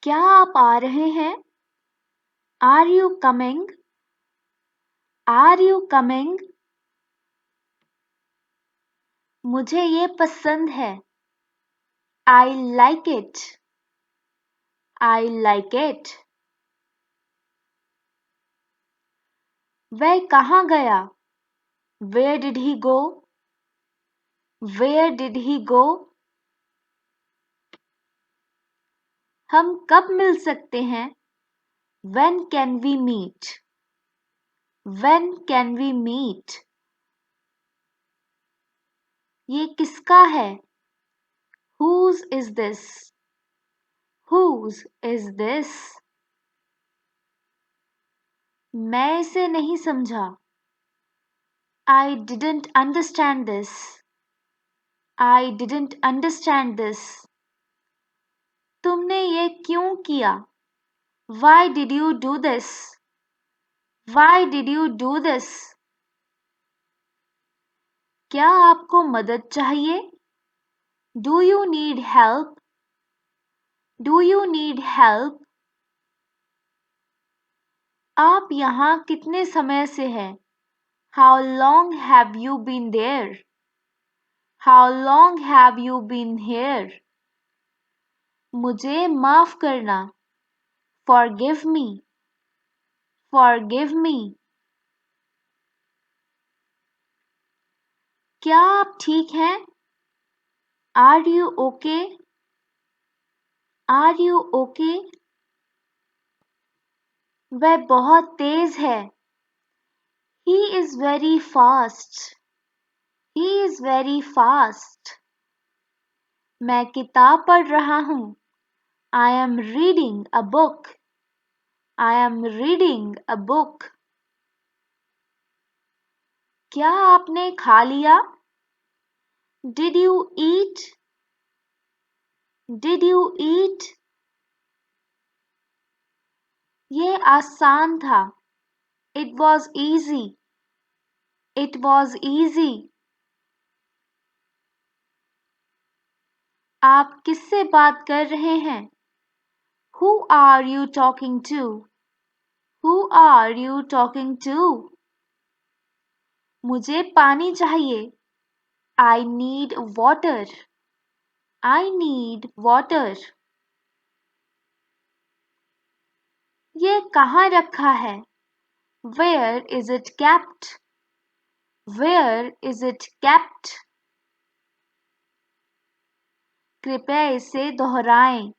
क्या आप आ रहे हैं? Are you coming? Are you coming? मुझे ये पसंद है. I like it. I like it. वह कहाँ गया? Where did he go? Where did he go? हम कब मिल सकते हैं? When can we meet? When can we meet? ये किसका है? Whose is this? Whose is this? मैं इसे नहीं समझा. I didn't understand this. I didn't understand this. तुमने ये क्यों किया? Why did you do this? Why did you do this? क्या आपको मदद चाहिए? Do you need help? Do you need help? आप यहाँ कितने समय से हैं? How long have you been there? How long have you been here? मुझे माफ करना. Forgive me. Forgive me. क्या आप ठीक हैं? Are you okay? Are you okay? वह बहुत तेज है. He is very fast. He is very fast. मैं किताब पढ़ रहा हूँ. I am reading a book. I am reading a book. क्या आपने खा लिया? Did you eat? Did you eat? ये आसान था. It was easy. It was easy. आप किससे बात कर रहे हैं? Who are you talking to? Who are you talking to? मुझे पानी चाहिए. I need water. I need water. ये कहाँ रखा है? Where is it kept? Where is it kept? कृपया इसे दोहराएं.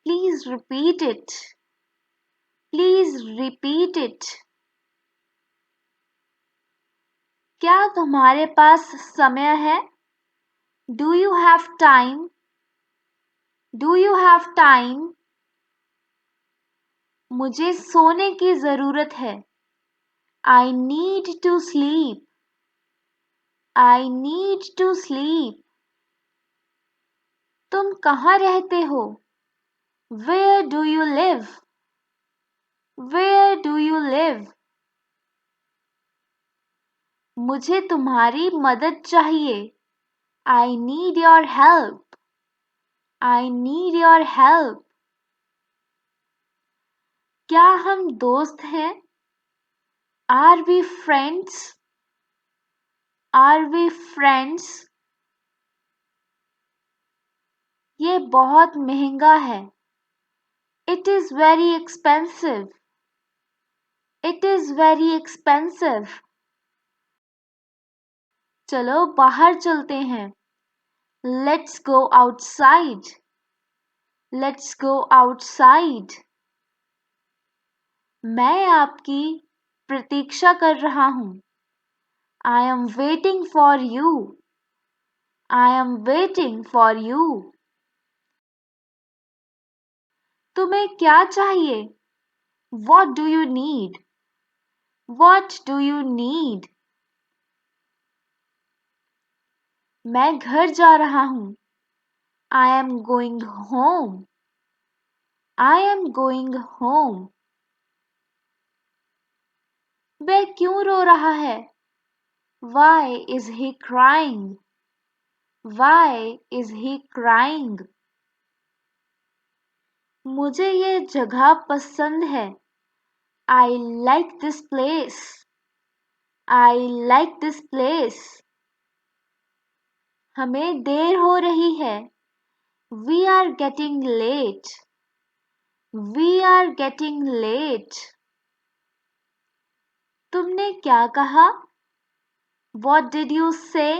Please repeat it. Please repeat it. क्या तुम्हारे पास समय है? Do you have time? Do you have time? मुझे सोने की जरूरत है. I need to sleep. I need to sleep. तुम कहाँ रहते हो? Where do you live? Where do you live? मुझे तुम्हारी मदद चाहिए. I need your help. I need your help. क्या हम दोस्त हैं? Are we friends? Are we friends? ये बहुत महंगा है. It is very expensive. It is very expensive. चलो बाहर चलते हैं. Let's go outside. Let's go outside. मैं आपकी प्रतीक्षा कर रहा हूँ. I am waiting for you. I am waiting for you. तुम्हें क्या चाहिए? What do you need? What do you need? मैं घर जा रहा हूँ. I am going home. I am going home. वह क्यों रो रहा है? Why is he crying? Why is he crying? मुझे ये जगह पसंद है. I like this place. I like this place. हमें देर हो रही है. We are getting late. We are getting late. तुमने क्या कहा? What did you say?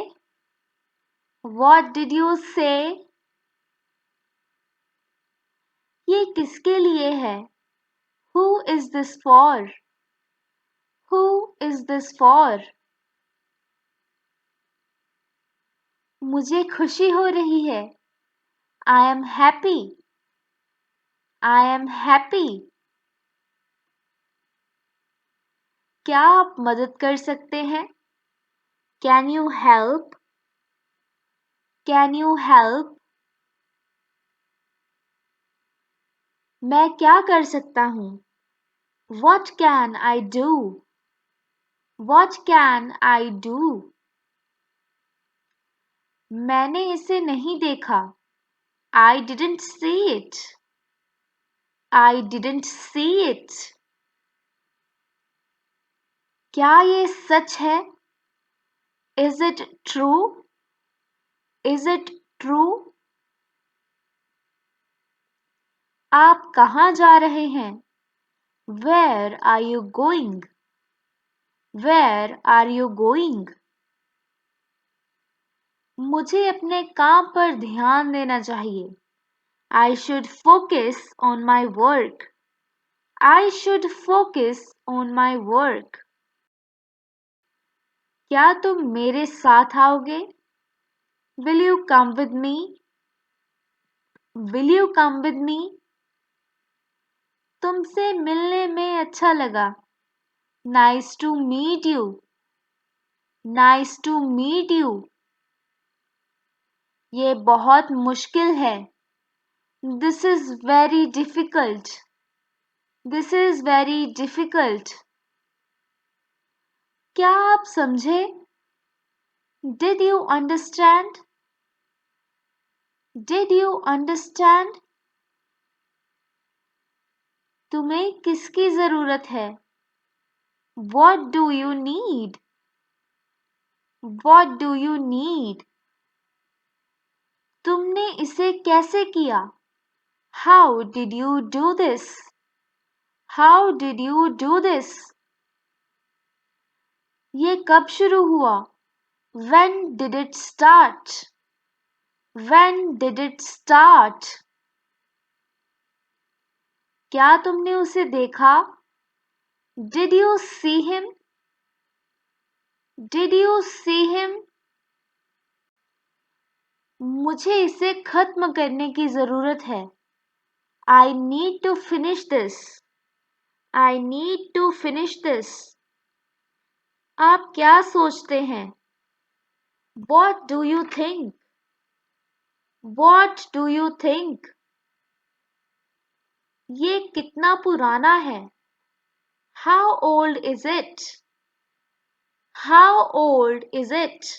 What did you say? ये किसके लिए है? Who is this for? Who is this for? मुझे खुशी हो रही है. I am happy. I am happy. क्या आप मदद कर सकते हैं? Can you help? Can you help? मैं क्या कर सकता हूँ? What can I do? What can I do? मैंने इसे नहीं देखा. I didn't see it. I didn't see it. क्या ये सच है? Is it true? Is it true? आप कहाँ जा रहे हैं? Where are you going? Where are you going? मुझे अपने काम पर ध्यान देना चाहिए. I should focus on my work. I should focus on my work. क्या तुम मेरे साथ आओगे? Will you come with me? Will you come with me? तुमसे मिलने में अच्छा लगा. Nice to meet you. Nice to meet you. ये बहुत मुश्किल है. This is very difficult. This is very difficult. क्या आप समझे? Did you understand? Did you understand? तुम्हें किसकी जरूरत है? What do you need? What do you need? तुमने इसे कैसे किया? How did you do this? How did you do this? ये कब शुरू हुआ? When did it start? When did it start? क्या तुमने उसे देखा? Did you see him? Did you see him? मुझे इसे खत्म करने की जरूरत है. I need to finish this. I need to finish this. आप क्या सोचते हैं? What do you think? What do you think? ये कितना पुराना है? How old is it? How old is it?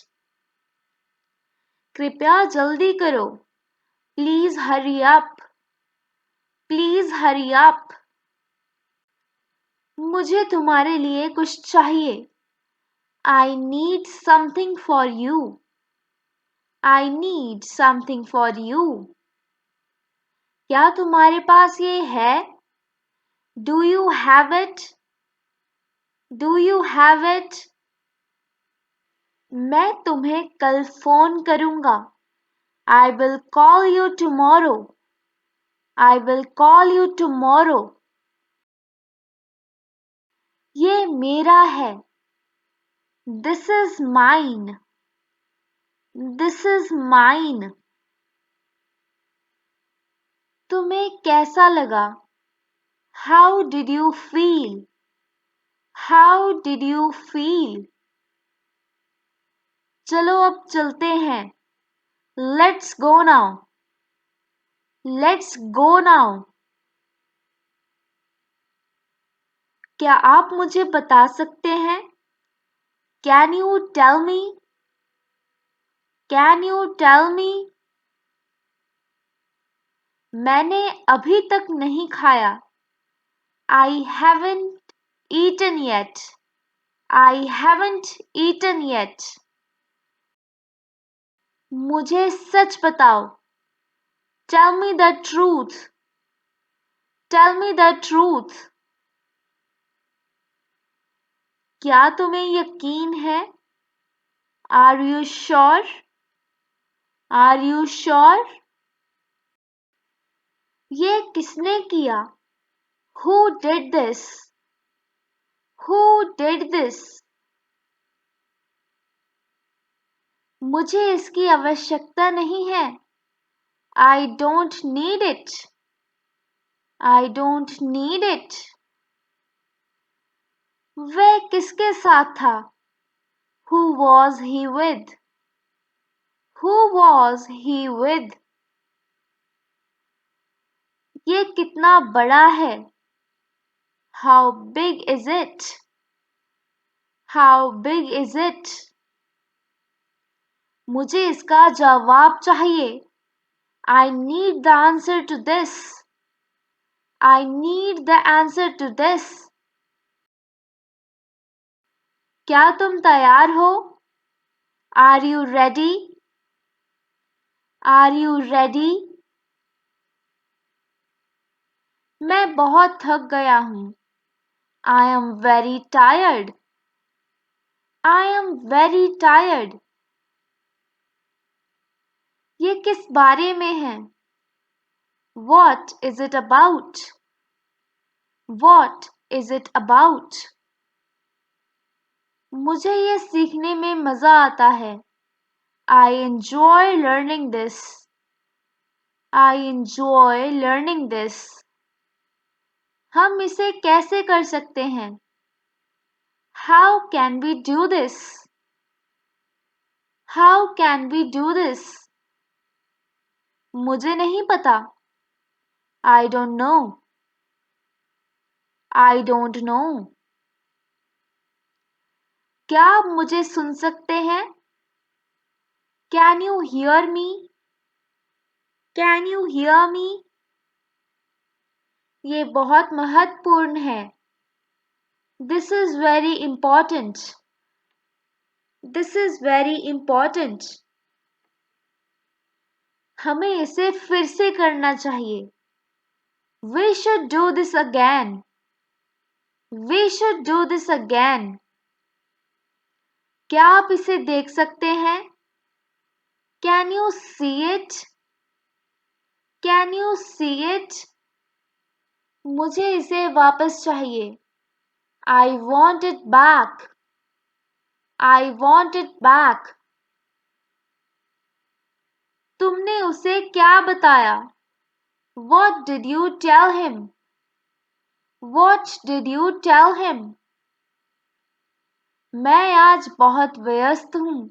कृपया जल्दी करो. Please hurry up. Please hurry up. मुझे तुम्हारे लिए कुछ चाहिए. I need something for you. I need something for you. क्या तुम्हारे पास ये है? Do you have it? Do you have it? मैं तुम्हें कल फोन करूंगा. I will call you tomorrow. I will call you tomorrow. ये मेरा है. This is mine. This is mine. तुम्हें कैसा लगा? How did you feel? How did you feel? चलो अब चलते हैं. Let's go now. Let's go now. क्या आप मुझे बता सकते हैं? Can you tell me? Can you tell me? मैंने अभी तक नहीं खाया. I haven't eaten yet. I haven't eaten yet. मुझे सच बताओ. Tell me the truth. Tell me the truth. क्या तुम्हें यकीन है? Are you sure? Are you sure? ये किसने किया? Who did this? Who did this? मुझे इसकी आवश्यकता नहीं है. I don't need it. I don't need it. वह किसके साथ था? Who was he with? Who was he with? ये कितना बड़ा है? How big is it? How big is it? मुझे इसका जवाब चाहिए. I need the answer to this. I need the answer to this. क्या तुम तैयार हो? Are you ready? Are you ready? मैं बहुत थक गया हूँ. I am very tired. I am very tired. ये किस बारे में है? What is it about? What is it about? मुझे ये सीखने में मजा आता है. I enjoy learning this. I enjoy learning this. हम इसे कैसे कर सकते हैं? How can we do this? How can we do this? मुझे नहीं पता. I don't know. I don't know. क्या आप मुझे सुन सकते हैं? Can you hear me? Can you hear me? ये बहुत महत्वपूर्ण है. This is very important. This is very important. हमें इसे फिर से करना चाहिए. We should do this again. We should do this again. क्या आप इसे देख सकते हैं? Can you see it? Can you see it? मुझे इसे वापस चाहिए. I want it back. I want it back. तुमने उसे क्या बताया? What did you tell him? What did you tell him? मैं आज बहुत व्यस्त हूँ.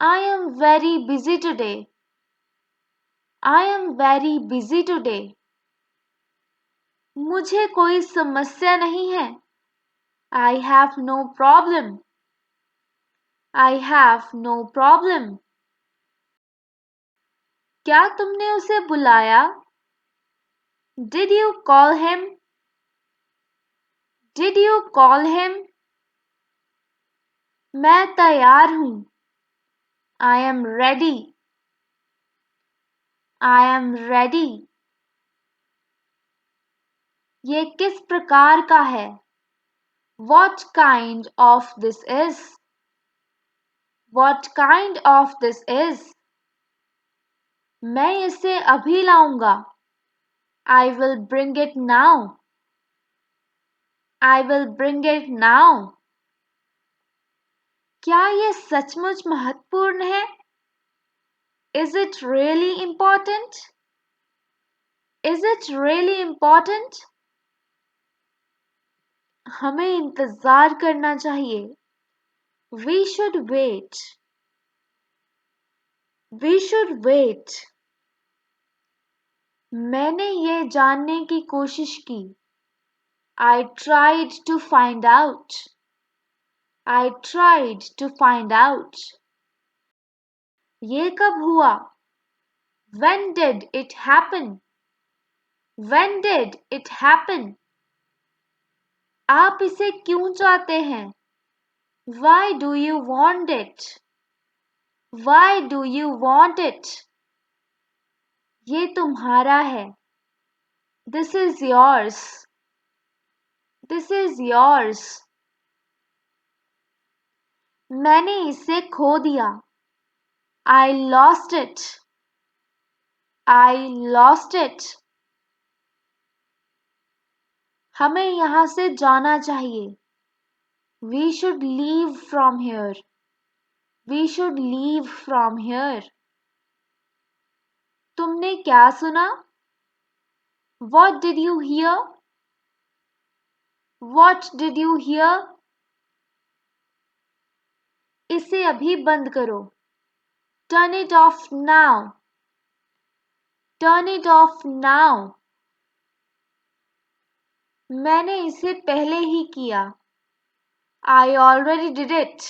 I am very busy today. I am very busy today. मुझे कोई समस्या नहीं है. I have no problem. I have no problem. क्या तुमने उसे बुलाया? Did you call him? Did you call him? मैं तैयार हूँ. I am ready. I am ready. ये किस प्रकार का है? What kind of this is? What kind of this is? मैं इसे अभी लाऊंगा. I will bring it now. I will bring it now. क्या ये सचमुच महत्वपूर्ण है? Is it really important? Is it really important? हमें इंतजार करना चाहिए. We should wait. We should wait. मैंने ये जानने की कोशिश की. I tried to find out. I tried to find out. ये कब हुआ? When did it happen? When did it happen? आप इसे क्यों चाहते हैं? Why do you want it? Why do you want it? ये तुम्हारा है. This is yours. This is yours. मैंने इसे खो दिया. I lost it. I lost it. हमें यहाँ से जाना चाहिए. We should leave from here. We should leave from here. तुमने क्या सुना? What did you hear? What did you hear? इसे अभी बंद करो. Turn it off now. Turn it off now. मैंने इसे पहले ही किया. I already did it.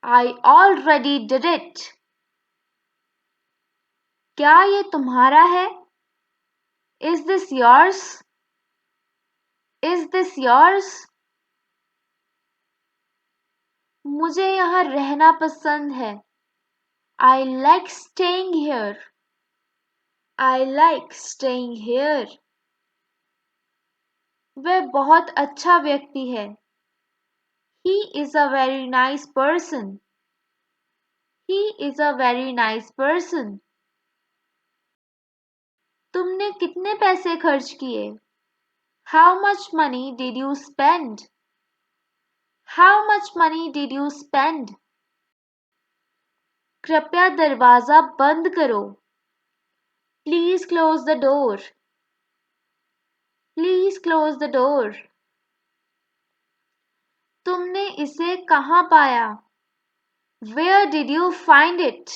I already did it. क्या ये तुम्हारा है? Is this yours? Is this yours? मुझे यहाँ रहना पसंद है. I like staying here. I like staying here. वह बहुत अच्छा व्यक्ति है. He is a very nice person. He is a very nice person. तुमने कितने पैसे खर्च किए? How much money did you spend? How much money did you spend? कृपया दरवाजा बंद करो. Please close the door. Please close the door. तुमने इसे कहाँ पाया? Where did you find it?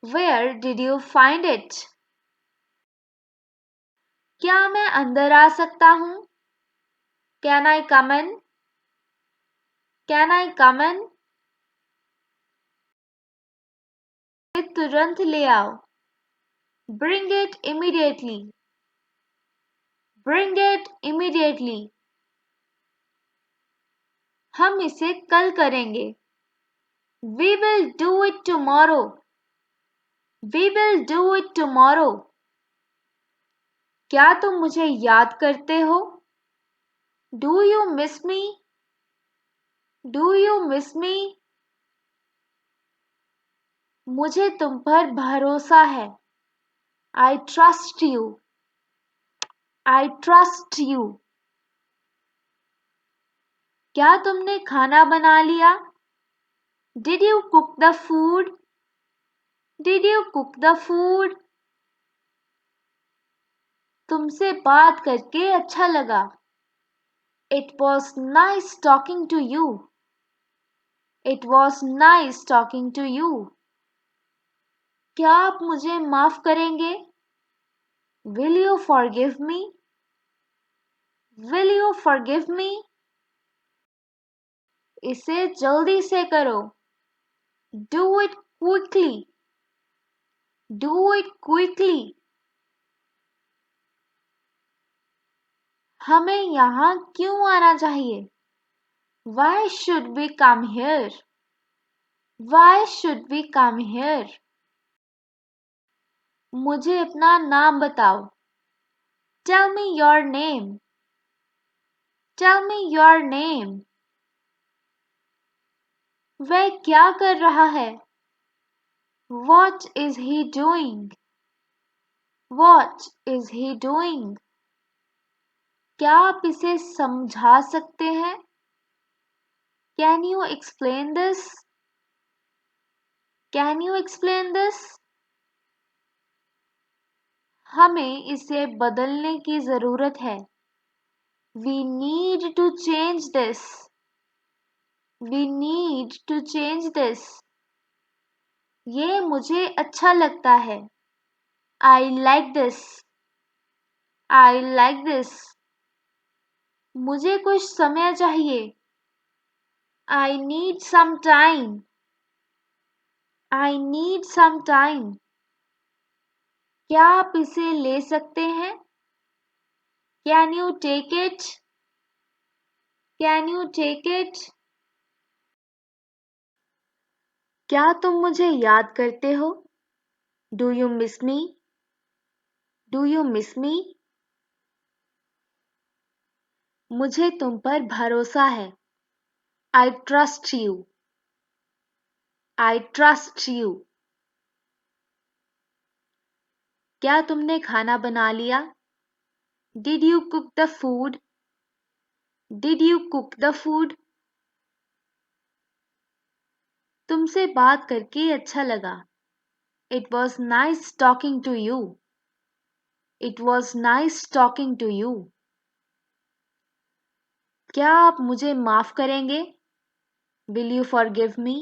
Where did you find it? क्या मैं अंदर आ सकता हूँ? Can I come in? Can I come in? तुरंत ले आओ. Bring it immediately. Bring it immediately. हम इसे कल करेंगे. We will do it tomorrow. We will do it tomorrow. क्या तुम मुझे याद करते हो? Do you miss me? Do you miss me? मुझे तुम पर भरोसा है. I trust you. I trust you. क्या तुमने खाना बना लिया? Did you cook the food? Did you cook the food? तुमसे बात करके अच्छा लगा. It was nice talking to you. It was nice talking to you. क्या आप मुझे माफ करेंगे? Will you forgive me? Will you forgive me? इसे जल्दी से करो. Do it quickly. Do it quickly. हमें यहाँ क्यों आना चाहिए? Why should we come here? Why should we come here? मुझे अपना नाम बताओ. Tell me your name. Tell me your name. वह क्या कर रहा है? What is he doing? What is he doing? क्या आप इसे समझा सकते हैं? Can you explain this? Can you explain this? हमें इसे बदलने की जरूरत है. We need to change this. We need to change this. ये मुझे अच्छा लगता है. I like this. I like this. मुझे कुछ समय चाहिए. I need some time. I need some time. क्या आप इसे ले सकते हैं? Can you take it? Can you take it? क्या तुम मुझे याद करते हो? Do you miss me? Do you miss me? मुझे तुम पर भरोसा है. I trust you. I trust you. क्या तुमने खाना बना लिया? Did you cook the food? Did you cook the food? तुमसे बात करके अच्छा लगा. It was nice talking to you. It was nice talking to you. क्या आप मुझे माफ करेंगे? Will you forgive me?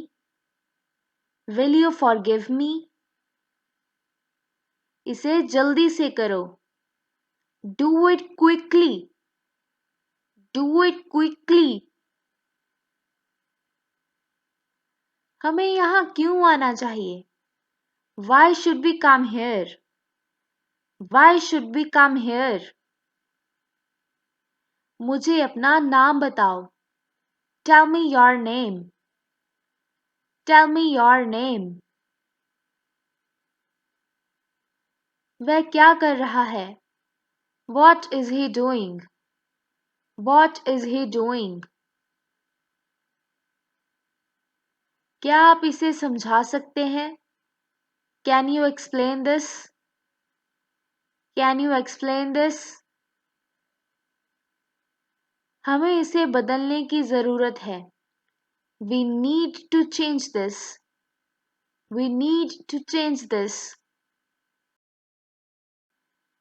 Will you forgive me? इसे जल्दी से करो. Do it quickly. Do it quickly. हमें यहाँ क्यों आना चाहिए? Why should we come here? Why should we come here? मुझे अपना नाम बताओ. Tell me your name. Tell me your name. वह क्या कर रहा है? What is he doing? What is he doing? क्या आप इसे समझा सकते हैं? Can you explain this? Can you explain this? हमें इसे बदलने की जरूरत है. We need to change this. We need to change this.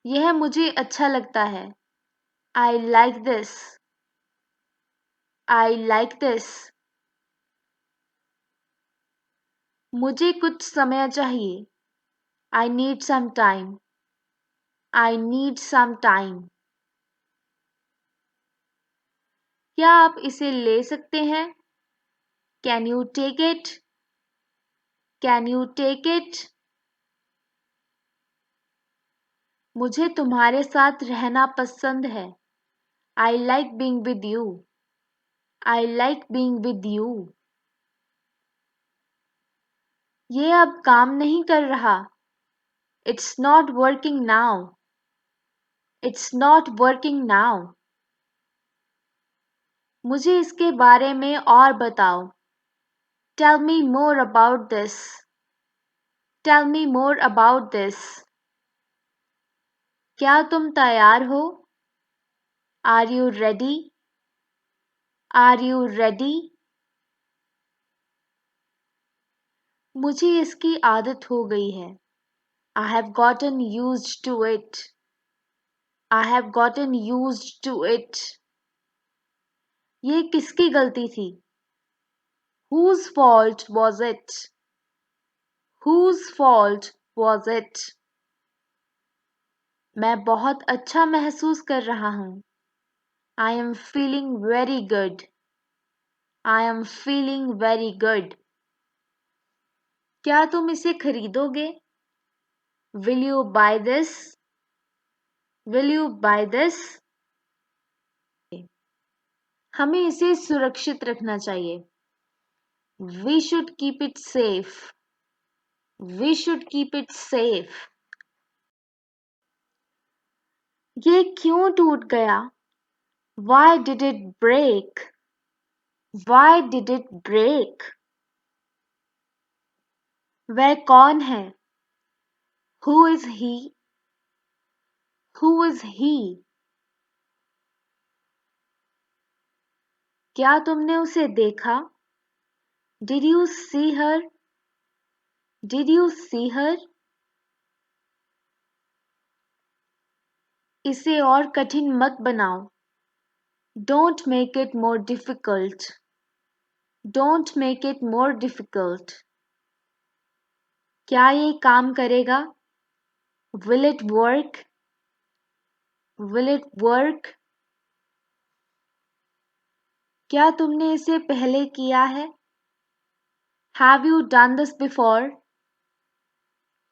यह मुझे अच्छा लगता है. I like this. I like this. मुझे कुछ समय चाहिए. I need some time. I need some time. क्या आप इसे ले सकते हैं? Can you take it? Can you take it? मुझे तुम्हारे साथ रहना पसंद है. I like being with you. I like being with you. ये अब काम नहीं कर रहा. It's not working now. It's not working now. मुझे इसके बारे में और बताओ. Tell me more about this. Tell me more about this. क्या तुम तैयार हो? Are you ready? Are you ready? मुझे इसकी आदत हो गई है. I have gotten used to it. I have gotten used to it. ये किसकी गलती थी? Whose fault was it? Whose fault was it? मैं बहुत अच्छा महसूस कर रहा हूँ. I am feeling very good. I am feeling very good. क्या तुम इसे खरीदोगे? Will you buy this? Will you buy this? हमें इसे सुरक्षित रखना चाहिए. We should keep it safe. We should keep it safe. ये क्यों टूट गया? Why did it break? Why did it break? वह कौन है? Who is he? Who is he? क्या तुमने उसे देखा? Did you see her? Did you see her? इसे और कठिन मत बनाओ. Don't make it more difficult. Don't make it more difficult. क्या ये काम करेगा? Will it work? Will it work? क्या तुमने इसे पहले किया है? Have you done this before?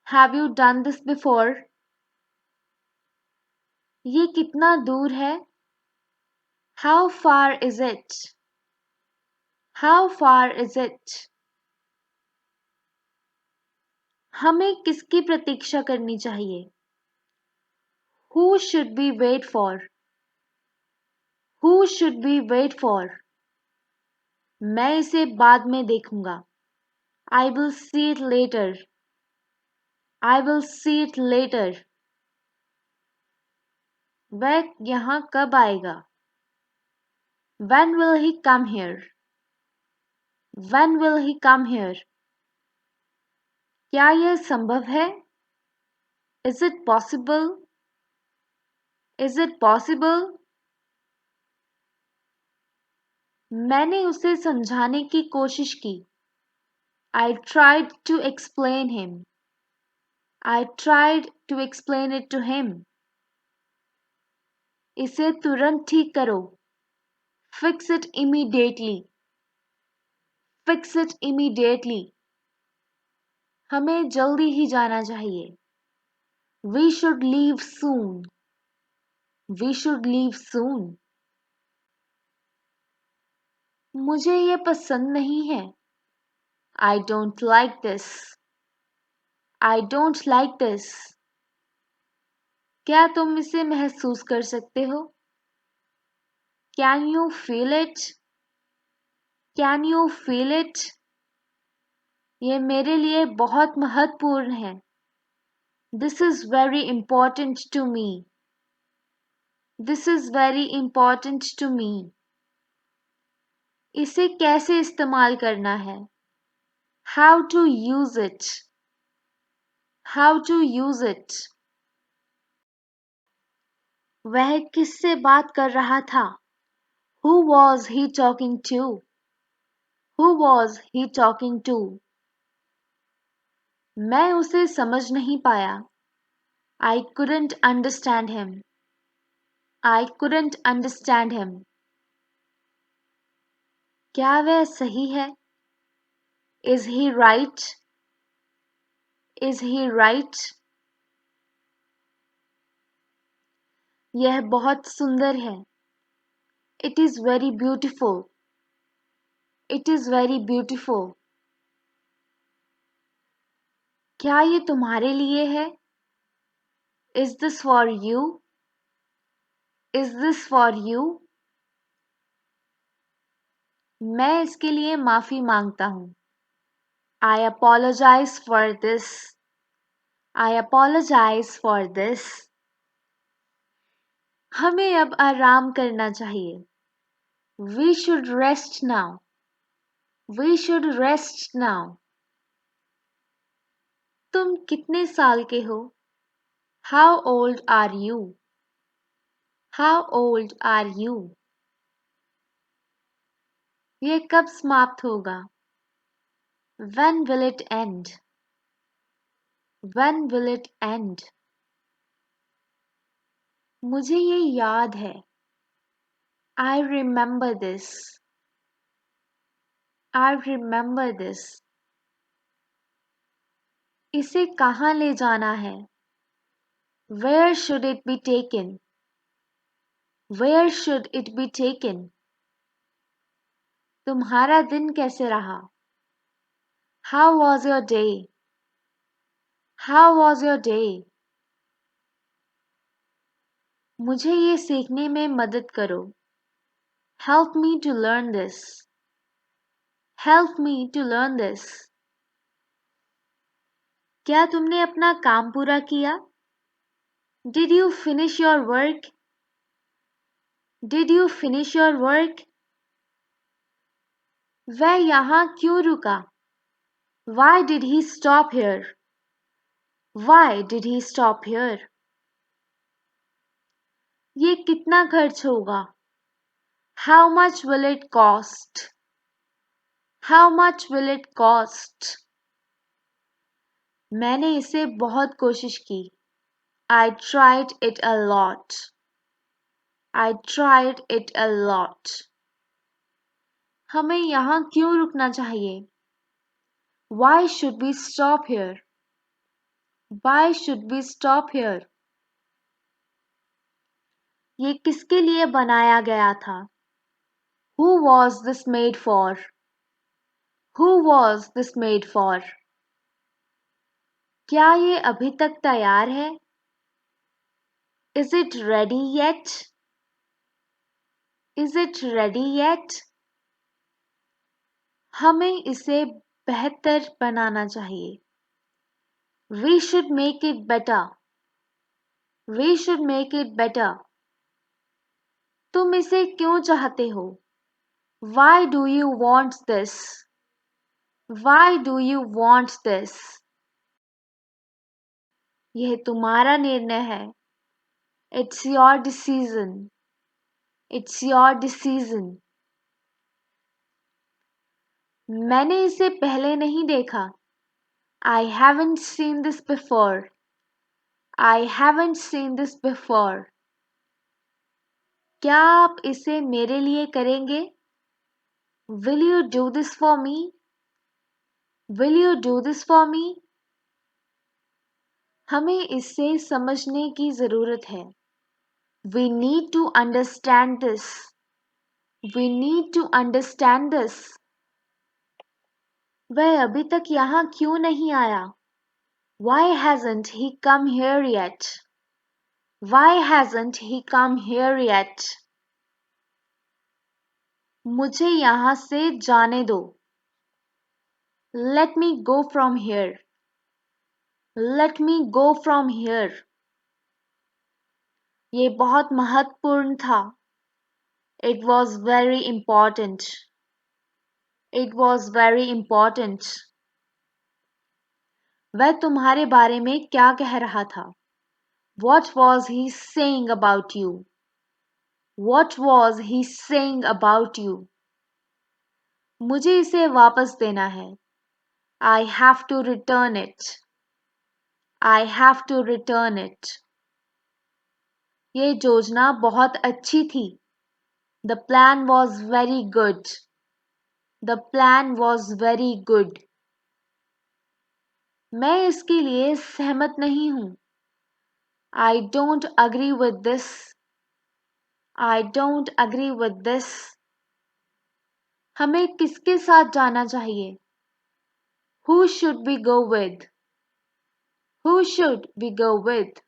Have you done this before? ये कितना दूर है? How far is it? How far is it? हमें किसकी प्रतीक्षा करनी चाहिए? Who should we wait for? Who should we wait for? मैं इसे बाद में देखूंगा. I will see it later. I will see it later. वह यहाँ कब आएगा? When will he come here? When will he come here? क्या यह संभव है? Is it possible? Is it possible? मैंने उसे समझाने की कोशिश की. I tried to explain him. I tried to explain it to him. इसे तुरंत ठीक करो. Fix it immediately. Fix it immediately. हमें जल्दी ही जाना चाहिए. We should leave soon. We should leave soon. मुझे ये पसंद नहीं है. I don't like this. I don't like this. क्या तुम इसे महसूस कर सकते हो? Can you feel it? Can you feel it? ये मेरे लिए बहुत महत्वपूर्ण है. This is very important to me. This is very important to me. इसे कैसे इस्तेमाल करना है? How to use it? How to use it? वह किससे बात कर रहा था? Who was he talking to? Who was he talking to? मैं उसे समझ नहीं पाया. I couldn't understand him. I couldn't understand him. क्या वह सही है? Is he right? Is he right? यह बहुत सुंदर है. It is very beautiful. It is very beautiful. क्या ये तुम्हारे लिए है? Is this for you? Is this for you? मैं इसके लिए माफी मांगता हूँ. I apologize for this. I apologize for this. हमें अब आराम करना चाहिए. We should rest now. We should rest now. तुम कितने साल के हो? How old are you? How old are you? ये कब समाप्त होगा? When will it end? When will it end? मुझे ये याद है. I remember this. I remember this. इसे कहाँ ले जाना है? Where should it be taken? Where should it be taken? तुम्हारा दिन कैसे रहा? How was your day? How was your day? मुझे ये सीखने में मदद करो. Help me to learn this. Help me to learn this. क्या तुमने अपना काम पूरा किया? Did you finish your work? Did you finish your work? वह यहाँ क्यों रुका? Why did he stop here? Why did he stop here? ये कितना खर्च होगा? How much will it cost? How much will it cost? मैंने इसे बहुत कोशिश की. I tried it a lot. I tried it a lot. हमें यहाँ क्यों रुकना चाहिए? Why should we stop here? Why should we stop here? ये किसके लिए बनाया गया था? Who was this made for? Who was this made for? क्या ये अभी तक तैयार है? Is it ready yet? Is it ready yet? हमें इसे बेहतर बनाना चाहिए. We should make it better. We should make it better. तुम इसे क्यों चाहते हो? Why do you want this? Why do you want this? यह तुम्हारा निर्णय है. It's your decision. It's your decision. मैंने इसे पहले नहीं देखा. I haven't seen this before. I haven't seen this before. क्या आप इसे मेरे लिए करेंगे? Will you do this for me? Will you do this for me? हमें इसे समझने की जरूरत है. We need to understand this. We need to understand this. वह अभी तक यहाँ क्यों नहीं आया? Why hasn't he come here yet? Why hasn't he come here yet? मुझे यहाँ से जाने दो. Let me go from here. Let me go from here. ये बहुत महत्वपूर्ण था. It was very important. It was very important. वह तुम्हारे बारे में क्या कह रहा था? What was he saying about you? What was he saying about you? मुझे इसे वापस देना है. I have to return it. I have to return it. ये योजना बहुत अच्छी थी. The plan was very good. The plan was very good. मैं इसके लिए सहमत नहीं हूँ. I don't agree with this. I don't agree with this. हमें किसके साथ जाना चाहिए? Who should we go with? Who should we go with?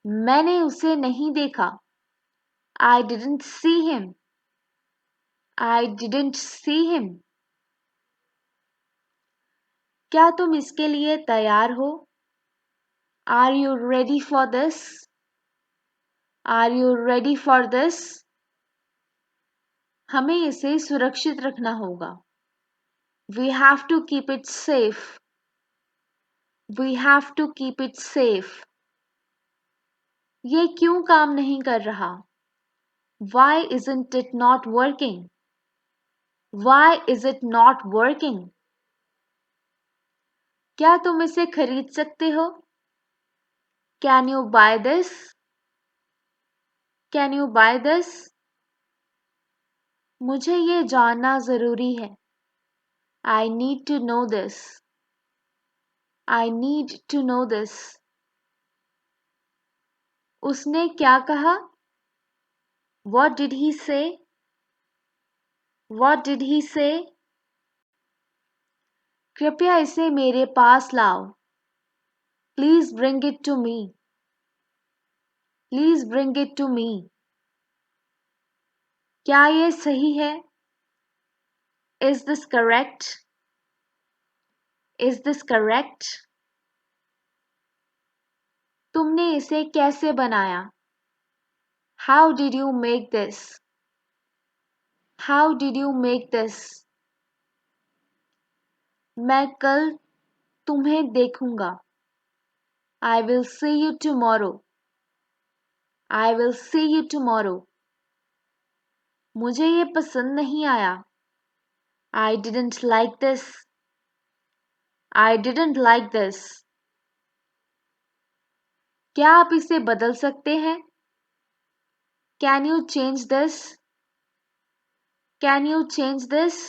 मैंने उसे नहीं देखा. I didn't see him. I didn't see him. क्या तुम इसके लिए तैयार हो? Are you ready for this? Are you ready for this? हमें इसे सुरक्षित रखना होगा. We have to keep it safe. We have to keep it safe. ये क्यों काम नहीं कर रहा? Why isn't it not working? Why is it not working? क्या तुम इसे खरीद सकते हो? Can you buy this? Can you buy this? मुझे ये जानना जरूरी है. I need to know this. I need to know this. उसने क्या कहा? What did he say? What did he say? कृपया इसे मेरे पास लाओ. Please bring it to me. Please bring it to me. क्या ये सही है? Is this correct? Is this correct? तुमने इसे कैसे बनाया? How did you make this? How did you make this? मैं कल तुम्हें देखूंगा. I will see you tomorrow. I will see you tomorrow. मुझे ये पसंद नहीं आया. I didn't like this. I didn't like this. क्या आप इसे बदल सकते हैं? Can you change this? Can you change this?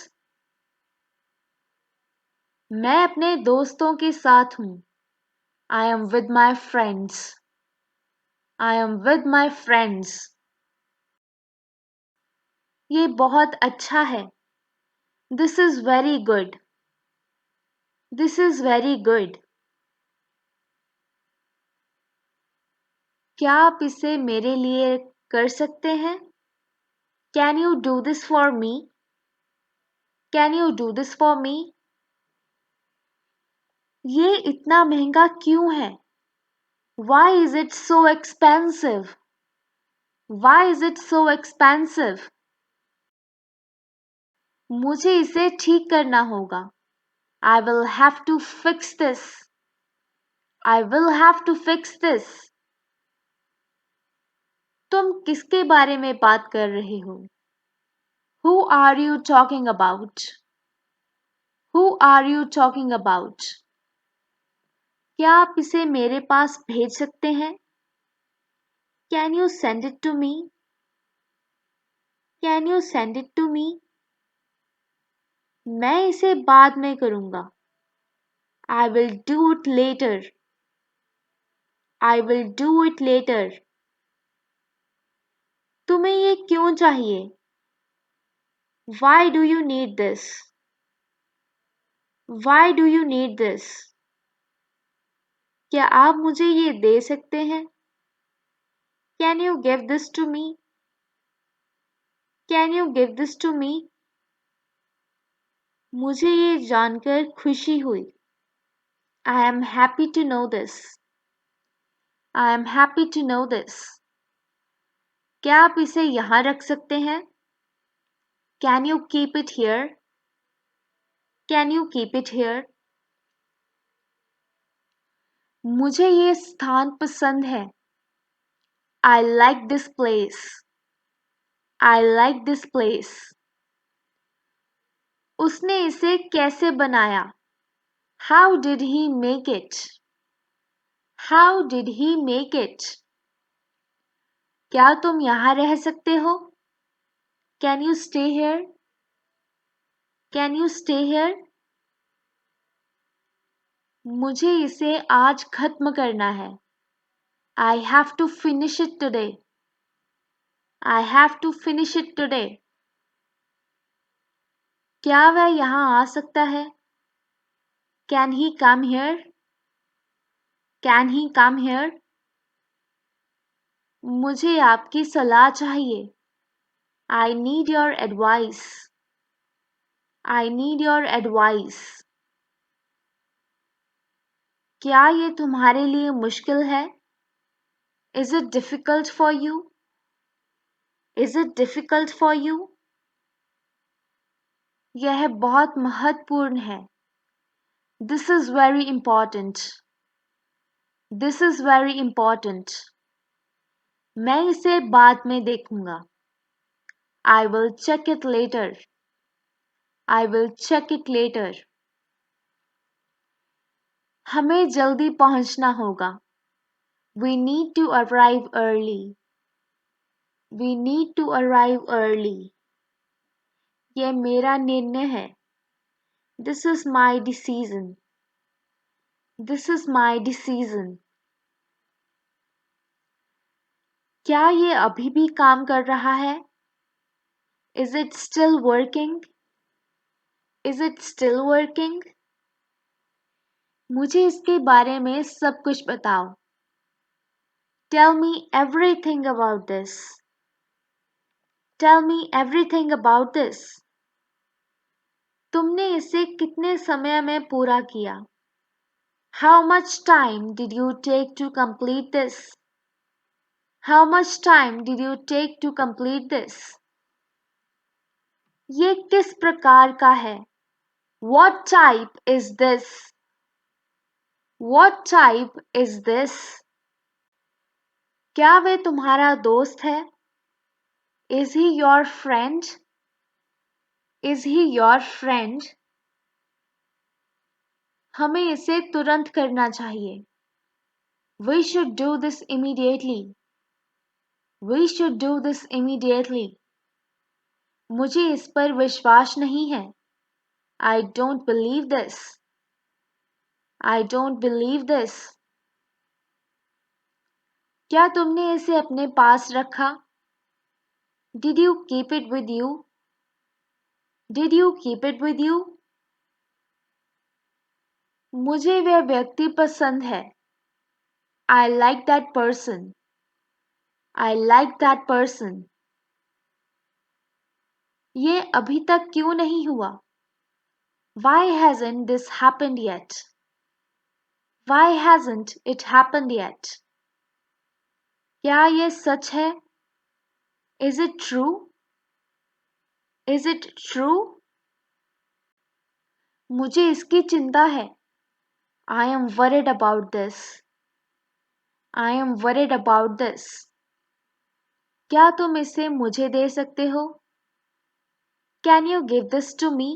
मैं अपने दोस्तों के साथ हूँ. I am with my friends. I am with my friends. ये बहुत अच्छा है. This is very good. This is very good. क्या आप इसे मेरे लिए कर सकते हैं? Can you do this for me? Can you do this for me? ये इतना महंगा क्यों है? Why is it so expensive? Why is it so expensive? मुझे इसे ठीक करना होगा. I will have to fix this. I will have to fix this. तुम किसके बारे में बात कर रहे हो? Who are you talking about? Who are you talking about? क्या आप इसे मेरे पास भेज सकते हैं? Can you send it to me? Can you send it to me? मैं इसे बाद में करूँगा. I will do it later. I will do it later. तुम्हें ये क्यों चाहिए? Why do you need this? Why do you need this? क्या आप मुझे ये दे सकते हैं? Can you give this to me? Can you give this to me? मुझे ये जानकर खुशी हुई. I am happy to know this. I am happy to know this. क्या आप इसे यहाँ रख सकते हैं? Can you keep it here? Can you keep it here? मुझे ये स्थान पसंद है. I like this place. I like this place. उसने इसे कैसे बनाया? How did he make it? How did he make it? क्या तुम यहाँ रह सकते हो? Can you stay here? Can you stay here? मुझे इसे आज खत्म करना है. I have to finish it today. I have to finish it today. क्या वह यहाँ आ सकता है? Can he come here? Can he come here? मुझे आपकी सलाह चाहिए. I need your advice. I need your advice. क्या ये तुम्हारे लिए मुश्किल है? Is it difficult for you? Is it difficult for you? यह बहुत महत्वपूर्ण है. This is very important. This is very important. मैं इसे बाद में देखूंगा. I will check it later. I will check it later. हमें जल्दी पहुंचना होगा. We need to arrive early. We need to arrive early. यह मेरा निर्णय है. This is my decision. This is my decision. क्या ये अभी भी काम कर रहा है? Is it still working? Is it still working? मुझे इसके बारे में सब कुछ बताओ. Tell me everything about this. Tell me everything about this. तुमने इसे कितने समय में पूरा किया? How much time did you take to complete this? How much time did you take to complete this? ये किस प्रकार का है? What type is this? What type is this? क्या वे तुम्हारा दोस्त है? Is he your friend? Is he your friend? हमें इसे तुरंत करना चाहिए. We should do this immediately. We should do this immediately. मुझे इस पर विश्वास नहीं है. I don't believe this. I don't believe this. क्या तुमने इसे अपने पास रखा? Did you keep it with you? Did you keep it with you? मुझे वह व्यक्ति पसंद है. I like that person. I like that person. ये अभी तक क्यों नहीं हुआ? Why hasn't this happened yet? Why hasn't it happened yet? क्या ये सच है? Is it true? Is it true? मुझे इसकी चिंता है. I am worried about this. I am worried about this. क्या तुम इसे मुझे दे सकते हो? Can you give this to me?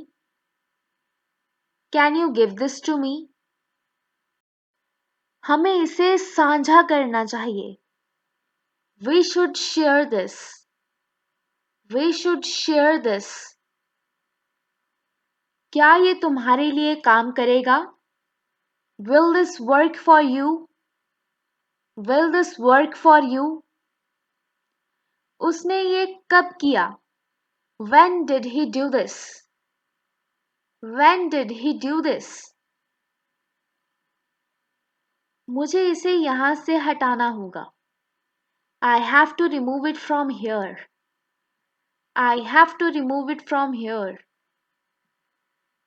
Can you give this to me? हमें इसे साझा करना चाहिए. We should share this. We should share this. क्या ये तुम्हारे लिए काम करेगा? Will this work for you? Will this work for you? उसने ये कब किया? When did he do this? When did he do this? मुझे इसे यहाँ से हटाना होगा. I have to remove it from here. I have to remove it from here.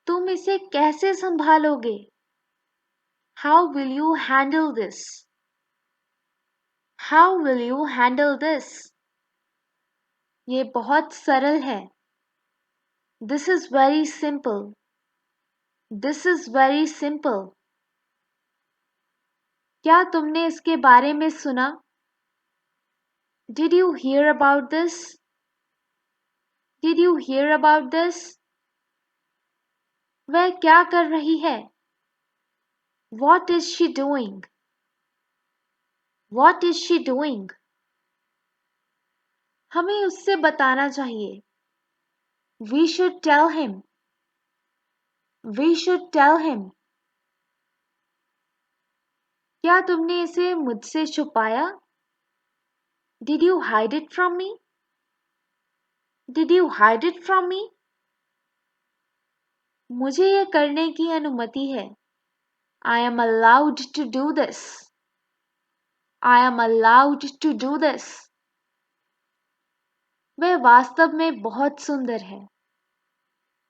तुम इसे कैसे संभालोगे? How will you handle this? How will you handle this? ये बहुत सरल है. This is very simple. This is very simple. क्या तुमने इसके बारे में सुना? Did you hear about this? Did you hear about this? वह क्या कर रही है? What is she doing? What is she doing? हमें उससे बताना चाहिए. We should tell him. We should tell him. क्या तुमने इसे मुझसे छुपाया? Did you hide it from me? Did you hide it from me? मुझे यह करने की अनुमति है. I am allowed to do this. I am allowed to do this. वह वास्तव में बहुत सुंदर है.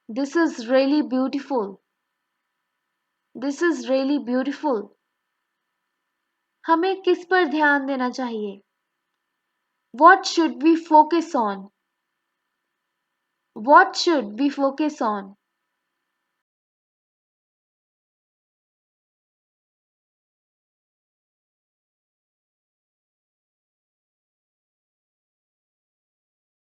This is really beautiful. This is really beautiful. हमें किस पर ध्यान देना चाहिए? What should we focus on? What should we focus on?